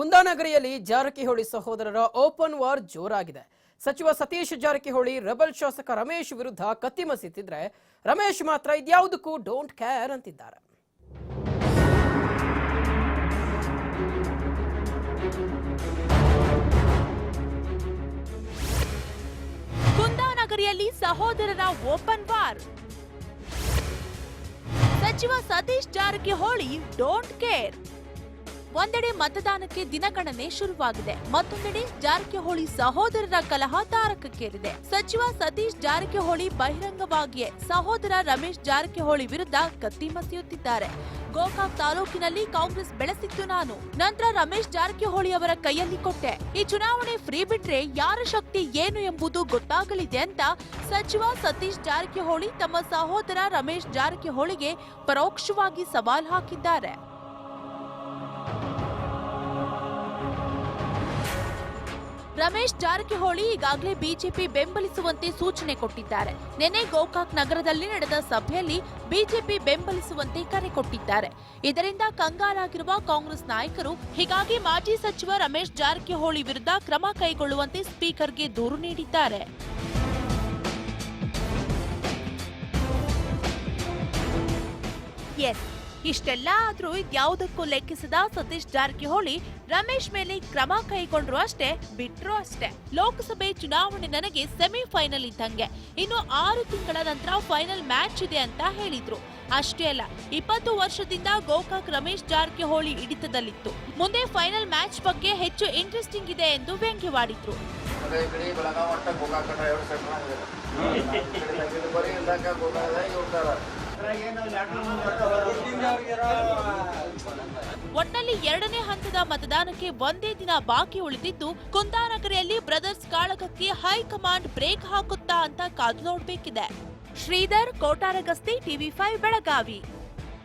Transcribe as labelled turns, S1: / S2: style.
S1: ಕುಂದಾನಗರಿಯಲ್ಲಿ ಜಾರಕಿಹೊಳಿ ಸಹೋದರರ open war ಜೋರಾಗಿದೆ. ಸಚಿವ Satish Jarkiholi rebel ಶಾಸಕ ರಮೇಶ್ ವಿರುದ್ಧ ಕತ್ತಿಮಸಿತ್ತಿದ್ರೆ ರಮೇಶ್ ಮಾತ್ರ ಇದ್ಯಾವುದಕ್ಕೂ ಡೋಂಟ್ ಕೇರ್ ಅಂತಿದ್ದಾರೆ.
S2: ಕುಂದಾನಗರಿಯಲ್ಲಿ ಸಹೋದರರ ಓಪನ್ ವಾರ್. ಸಚಿವ ಸತೀಶ್ ಜಾರಕಿಹೊಳಿ ಡೋಂಟ್ ಕೇರ್. ಒಂದೆಡೆ ಮತದಾನಕ್ಕೆ ದಿನಗಣನೆ ಶುರುವಾಗಿದೆ, ಮತ್ತೊಂದೆಡೆ ಜಾರಕಿಹೊಳಿ ಸಹೋದರರ ಕಲಹ ತಾರಕಕ್ಕೇರಿದೆ. ಸಚಿವ ಸತೀಶ್ ಜಾರಕಿಹೊಳಿ ಬಹಿರಂಗವಾಗಿಯೇ ಸಹೋದರ ರಮೇಶ್ ಜಾರಕಿಹೊಳಿ ವಿರುದ್ಧ ಕತ್ತಿಮಸಿಯುತ್ತಿದ್ದಾರೆ. ಗೋಕಾಕ್ ತಾಲೂಕಿನಲ್ಲಿ ಕಾಂಗ್ರೆಸ್ ಬೆಳೆಸಿದ್ದು ನಾನು, ನಂತರ ರಮೇಶ್ ಜಾರಕಿಹೊಳಿ ಅವರ ಕೈಯಲ್ಲಿ ಕೊಟ್ಟೆ. ಈ ಚುನಾವಣೆ ಫ್ರೀ ಬಿಟ್ರೆ ಯಾರ ಶಕ್ತಿ ಏನು ಎಂಬುದು ಗೊತ್ತಾಗಲಿದೆ ಅಂತ ಸಚಿವ ಸತೀಶ್ ಜಾರಕಿಹೊಳಿ ತಮ್ಮ ಸಹೋದರ ರಮೇಶ್ ಜಾರಕಿಹೊಳಿಗೆ ಪರೋಕ್ಷವಾಗಿ ಸವಾಲ್ ಹಾಕಿದ್ದಾರೆ. ರಮೇಶ್ ಜಾರಕಿಹೊಳಿ ಈಗಾಗಲೇ ಬಿಜೆಪಿ ಬೆಂಬಲಿಸುವಂತೆ ಸೂಚನೆ ಕೊಟ್ಟಿದ್ದಾರೆ. ನಿನ್ನೆ ಗೋಕಾಕ್ ನಗರದಲ್ಲಿ ನಡೆದ ಸಭೆಯಲ್ಲಿ ಬಿಜೆಪಿ ಬೆಂಬಲಿಸುವಂತೆ ಕರೆ ಕೊಟ್ಟಿದ್ದಾರೆ. ಇದರಿಂದ ಕಂಗಾಲಾಗಿರುವ ಕಾಂಗ್ರೆಸ್ ನಾಯಕರು ಹೀಗಾಗಿ ಮಾಜಿ ಸಚಿವ ರಮೇಶ್ ಜಾರಕಿಹೊಳಿ ವಿರುದ್ಧ ಕ್ರಮ ಕೈಗೊಳ್ಳುವಂತೆ ಸ್ಪೀಕರ್ಗೆ ದೂರು ನೀಡಿದ್ದಾರೆ. ಇಷ್ಟೆಲ್ಲ ಆದ್ರೂ ಇದ್ಯಾವುದಕ್ಕೂ ಲೆಕ್ಕಿಸದ ಸತೀಶ್ ಜಾರಕಿಹೊಳಿ ರಮೇಶ್ ಮೇಲೆ ಕ್ರಮ ಕೈಗೊಂಡ್ರು ಅಷ್ಟೇ, ಬಿಟ್ರು ಅಷ್ಟೇ. ಲೋಕಸಭೆ ಚುನಾವಣೆ ನನಗೆ ಸೆಮಿಫೈನಲ್ ಇದ್ದಂಗೆ, ಇನ್ನು 6 ತಿಂಗಳ ನಂತರ ಫೈನಲ್ ಮ್ಯಾಚ್ ಇದೆ ಅಂತ ಹೇಳಿದ್ರು. ಅಷ್ಟೇ ಅಲ್ಲ, 20 ವರ್ಷದಿಂದ ಗೋಕಾಕ್ ರಮೇಶ್ ಜಾರಕಿಹೊಳಿ ಹಿಡಿತದಲ್ಲಿತ್ತು. ಮುಂದೆ ಫೈನಲ್ ಮ್ಯಾಚ್ ಬಗ್ಗೆ ಹೆಚ್ಚು ಇಂಟ್ರೆಸ್ಟಿಂಗ್ ಇದೆ ಎಂದು ವ್ಯಂಗ್ಯವಾಡಿದ್ರು. ಒಟ್ನಲ್ಲಿ 2ನೇ ಹಂತದ ಮತದಾನಕ್ಕೆ ಒಂದೇ ದಿನ ಬಾಕಿ ಉಳಿದಿದ್ದು, ಕುಂದಾನಗರಿಯಲ್ಲಿ ಬ್ರದರ್ಸ್ ಕಾಳಗಕ್ಕೆ ಹೈಕಮಾಂಡ್ ಬ್ರೇಕ್ ಹಾಕುತ್ತಾ ಅಂತ ಕಾದು ನೋಡಬೇಕಿದೆ. ಶ್ರೀಧರ್, ಕೋಟಾರಗಸ್ತಿ, TV5 ಬೆಳಗಾವಿ.